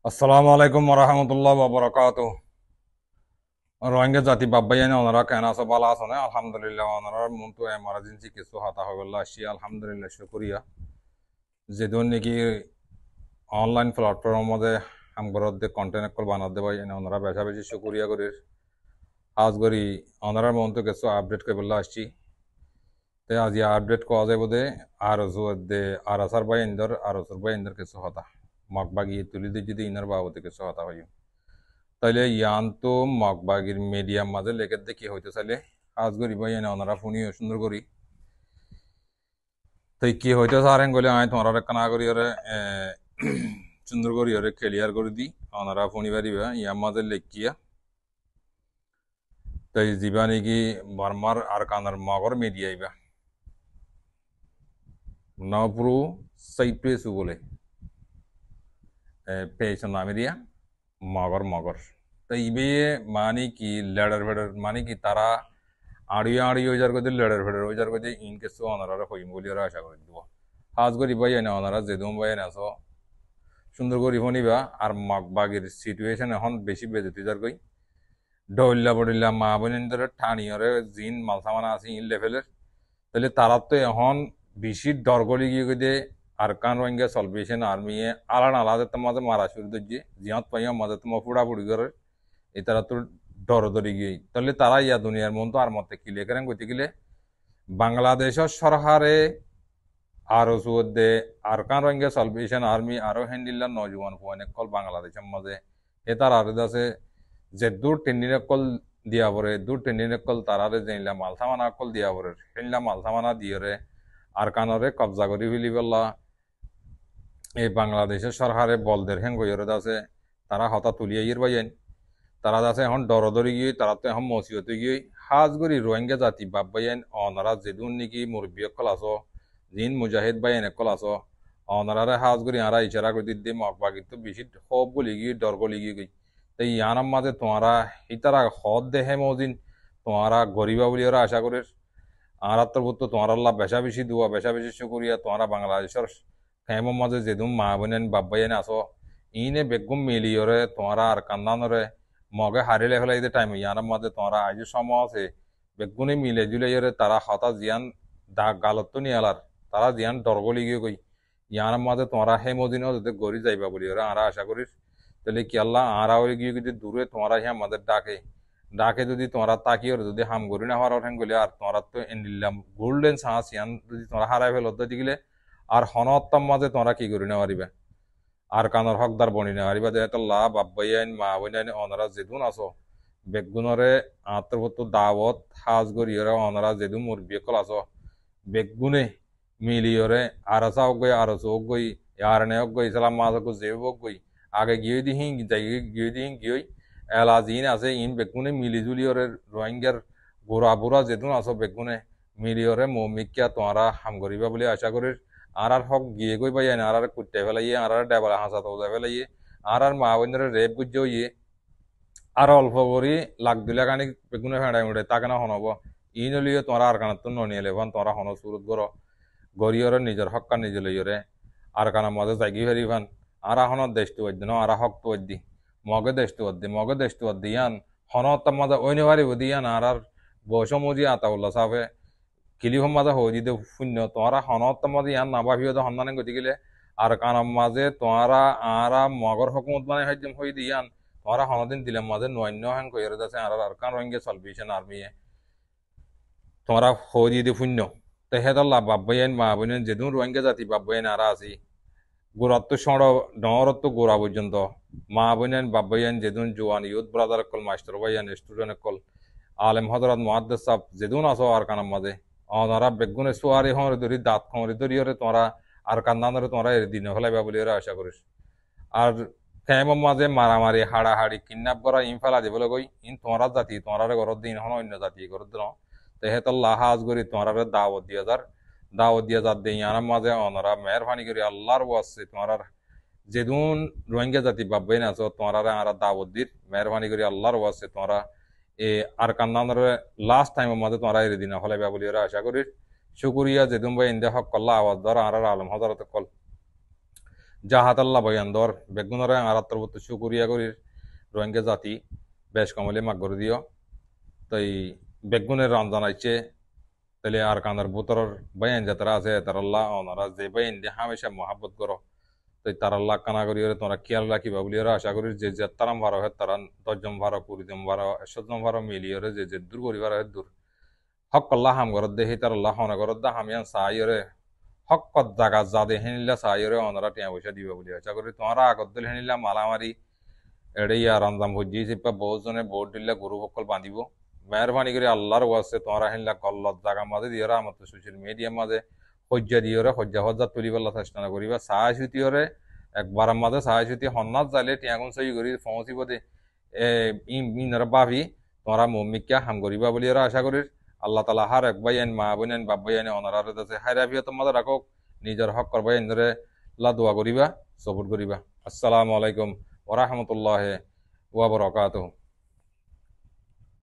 আসসালামু আলাইকুম ওরহামতুল্লাহ ওবরাকাতুহ। রোহিঙ্গা জাতি বাব্বাইয়ানি ওনারা কেন আছো ভালো আছো না? আলহামদুলিল্লাহ ওনারা মনটো এমার্জেন্সি কিছু হাতা হইবল্লা আসি আলহামদুলিল্লাহ শুকরিয়া যেদিন নাকি অনলাইন প্ল্যাটফর্মের মধ্যে আমগরতে কন্টেন্ট কল বানাতে পাই ওনারা বেশা বেশি শুকরিয়া করি আজ করি ওনারা মনটো কিছু আপডেট করবল্লা আসছি তে আজ আপডেট করা যাবে দে আর দে আর আসার by Inder R ওসর by Inder কিছু হতা মগ বাগিয়ে তুলি দিয়ে যদি ইনার বাবদে কিছু হতা হয় তাইলে ইয়ান তো মগবাগির মিডিয়াম মাঝে লেগে দেখি হইতে চাইলে আজ করি ভাই এনে ওনারা ফোনিও সুন্দর করি তাই কি হইতে সারেন গলে আমি তোমার কানা করি ওরে সুন্দর করি ওরে ক্লিয়ার করে দি ওনারা ফোনি পারিবা ইয়ার মাঝে লেখিয়া তাই যাবা নাকি বার্মার আর কানার মগর মিডিয়া আইবা নপুরু সাইপ্রেসু বলে পেয়েছ নামেরিয়া মগর মগর তাই ইবে মানে কি লেডার ফেডার মানে কি তারা আড়িয়ে আড়িয়ে ওই যার কথা লেডার ফেডার ওই যার কথা ইন কেসু অনারা হইম বলি ওরা আশা করে দিব হাজ করি ভাই এনে অনারা যেদম ভাই এনে আছো সুন্দর করি ফনিবা আর মগবাগের সিচুয়েশন এখন বেশি বেজতি যার কই ডইল্লা বডিল্লা মা বোনের ঠানিয়রে জিন মালসামানা আছে ইন লেভেলের তাহলে তারা তো এখন বেশি ডরগলি গিয়ে গিয়ে আরকান রোহিঙ্গা সলভেশন আর্মিয়ে আলান আলাদা মাঝে মারা শুরু দিচ্ছে জিয়াত পাইয়া মাঝে তোমার ফুড়াফুড়ি করে এই তারা তো ডর ধরে গিয়ে তাহলে তারা ইয়া দুনিয়ার মন তো আর মতে কিলে করেন গতি গেলে বাংলাদেশের সরকারে আরো সুদে আরকান রোহিঙ্গা সলভেশন আর্মি আরো হ্যান্ডিল্লা নজওয়ান অনেক কল বাংলাদেশের মাঝে এ তার আর আছে যে দূর টেন্ডিনে কল দিয়া পরে দূর টেন্ডিনে কল তারারে জেনিলা মালসামানা কল দিয়া পরে হেনলা মালসামানা দিয়ে আর কানরে কবজা করি ফেলি বললা এই বাংলাদেশের সরকারে বলদের হ্যাং গইরে আছে তারা হতা তুলিয়ে ইয়ের বাইন তারা আছে এখন দরদরি গিয়ে তারা তো এখন মসিহতে গিয়ে হাজ করি রোহিঙ্গা জাতি বাপ বাইন অনারা যেদুন নাকি মুরব্বী কল আছো জিন মুজাহিদ বাইন একল আছো অনারারে হাজ করি আরা ইশারা করে দিতে মকবাগি তো বেশি সব গলি গিয়ে ডর গলি গিয়ে গই তাই ইয়ানার মাঝে তোমারা ইতারা হদ দেহে মজিন তোমারা গরিবা বলি ওরা আশা করিস আর তো তোমার আল্লাহ বেশা বেশি দুয়া বেশা বেশি শুকরিয়া তোমারা বাংলাদেশের ফ্যামর মাঝে যেদুম মা বোনেন বাব্বাইন আসো ইনে বেগুম মিলিয়রে তোমারা আর কান্দানরে মগে হারিলে হলে এই টাইম ইয়ানার মাঝে তোমারা আজ সময় আছে বেগুনে মিলে জুলে তারা হতা জিয়ান দাগ গালত নিয়ে আলার তারা জিয়ান ডরগলি গিয়ে কই ইয়ানার মাঝে তোমরা হে মদিনও যাতে গড়ি যাইবা বলি ওরা আরা আশা করিস তাহলে কি আল্লাহ আরা হয়ে গিয়ে যদি দূরে তোমরা হ্যাঁ আমাদের ডাকে ডাকে যদি তোমরা তাকিয়ে যদি হাম গড়ি না হওয়ার ওঠেন গেলে আর তোমরা তো এনিলাম গোল্ডেন চান্স ইয়ান যদি তোমরা হারাই ফেল দিলে আর হনত্তম মাঝে তোমরা কি করি না পারিবা আর কানর হকদার বনি না পারিবা যেহেতু লাভ আব্বাইন মা বইনাইন অনারা যেদুন আছো বেগুনরে আত্মভূত দাওয়াত হাজ গরিয়রে অনারা যেদু মুরব্বী কল আছো বেগুনে মিলিয়রে আরসা গই আরস গই ইয়ারনে গই ইসলাম মাছ যে গই আগে গিয়ে দিহি যাই গিয়ে দিহি গিয়ে এলা জিন আছে ইন বেগুনে মিলি জুলিয়রে রোহিঙ্গার গোড়া বুড়া যেদুন আছো বেগুনে মিলিয়রে মৌমিকিয়া তোমরা হাম করিবা বলে আশা করিস আর হক গিয়ে গই পাই আর কুটতে ফেলাইয়ে আর ডেবলা হাসা তো ফেলাইয়ে আর মা বোনের রেপ বুঝে ইয়ে আর অল্প করি লাখ 2 লাখ আনি বেগুনে ফেড়াই উঠে তাকে না হনব ই নলিয়ে তোমরা আর কানাত ননিয়ে লেভান তোমরা হন সুরত গর গরিয়রে নিজের হক্কা নিজে লইয়রে আর কানার মাঝে জাগি ফেরিবান আর হনত দেশটু অদ্দি ন আর হক তো অদ্দি মগে দেশটু অদ্দি ইয়ান হনত মাঝে অন্য পারিব দিয়ান আর বয়স মজি আতা উল্লা সাফে কিলিহম মাঝে হই দিতে শূন্য তোমরা হনত মাঝে ইয়ান নাভাবিও সন্ধানে গতিকে আর কানার মাঝে তোমরা আর মগর হকুমত মানে হই দিয়ান তোমরা হনদিন দিলাম মাঝে নয় হ্যাং কইরে যাচ্ছে আর কান রঙে সলভেশন আর্মি তোমরা হই দিয়ে শূন্য তো হেদল্লা বাব্বাইন মা বোন যেদিন রোহিঙ্গা জাতি বাব্বাইন আরা আছি গোড়াত তো সড় ডরত তো গোড়া পর্যন্ত মা বোন বাব্বাইন যেদিন জোয়ান ইউথ ব্রাদার কল মাস্টার ভাইয়ান স্টুডেন্ট কল আলেম হজরত মহাদ্দেস সাহ যেদিন আসো আর কানার মাঝে অনারা বেগুনে সোয়ারি হরে ধরি দাঁত খমরি ধরিয়রে তোমরা আর কান্দানরে তোমরা এর দিনে হলাইবা বলি ওরা আশা করিস আর ফ্যামের মাঝে মারামারি হাড়াহাড়ি কিডন্যাপ করা ইনফালা দিবলৈ গই ইন তোমরা জাতি তোমরা ঘরত দিন হন অন্য জাতি ঘরত দিন তেহেতল্লাহ হাজ করি তোমরা দাওয়াত দিয়া যার দিই আনার মাঝে অনারা মেহরবানি করি আল্লাহর ওয়াসে তোমরা যেদুন রোহিঙ্গা জাতি বাব্বাইন আছো তোমরা আর দাওয়াত দির মেহরবানি করি আল্লাহর ওয়াসে তোমরা এ আর কান্নানের লাস্ট টাইমের মাঝে তোমরা এর দিন হলাইবা বলি ওরা আশা করি শুকুরিয়া যেদুন ভাই ইন্দে হক কল্লা আওয়াজ ধর আর আলম হজরত কল জাহাতাল্লাহ বয়ান্দর বেগুনরে আরাত্তরবত শুকুরিয়া করির রোহিঙ্গা জাতি বেশ কমলে মাগর দিও তাই বেগুনের রমজান আইছে তাহলে আর কানার বুতরর বয়ান যাতারা আছে তারাল্লাহ ওনারা যে বয়ান দিয়ে হামেশা মহাব্বত করো তাই তারাল্লাহ কানা করি তোমরা খেয়াল রাখিবা বলি আশা করি যে যে তারাম ভারো হয় তারা 10 জন ভারো 20 জন ভারো 100 জন ভারো মিলিয়ে যে যে দূর করিবার হয় দূর হক আল্লাহ হাম করত দেহি তার আল্লাহ হন করত দা হামিয়ান সাইরে হক কত জাগা যা দে হেনিলা সাইরে ওনারা টিয়া পয়সা দিবা বলি আশা করি তোমরা আগত দিল হেনিলা মালামারি এড়েই আর রমজান ভুজি সিপা বহুত জনে ভোট দিলে গরু বকল বাঁধিব মেহরবানি করে আল্লাহর ওয়াসে তোমরা হেনিলা কল্লত জাগা মাঝে দিয়ে আমার সোশ্যাল মিডিয়ার মাঝে হজ্জা দিয়ে হজ্জা হজ্জা তুলিবার চেষ্টা করিবা চাহ চুতিরে একবার মাঝে চাহ চুতি হন্নাত যাইলে টিয়াগুন সই করি পৌঁছিব দে ইনারা ভাবি তোমরা মম্মিকা হাম করিবা বলি আশা করি আল্লাহ তালা হার এক ভাই আইন মা বোন আইন বাপ ভাই আইন অনার আছে হাইরাফিয়া তোমাদের রাখক নিজের হক করবাই এনরে দোয়া করিবা সবুর করিবা। আসসালামু আলাইকুম ওয়া রাহমাতুল্লাহি ওয়া বারাকাতুহু।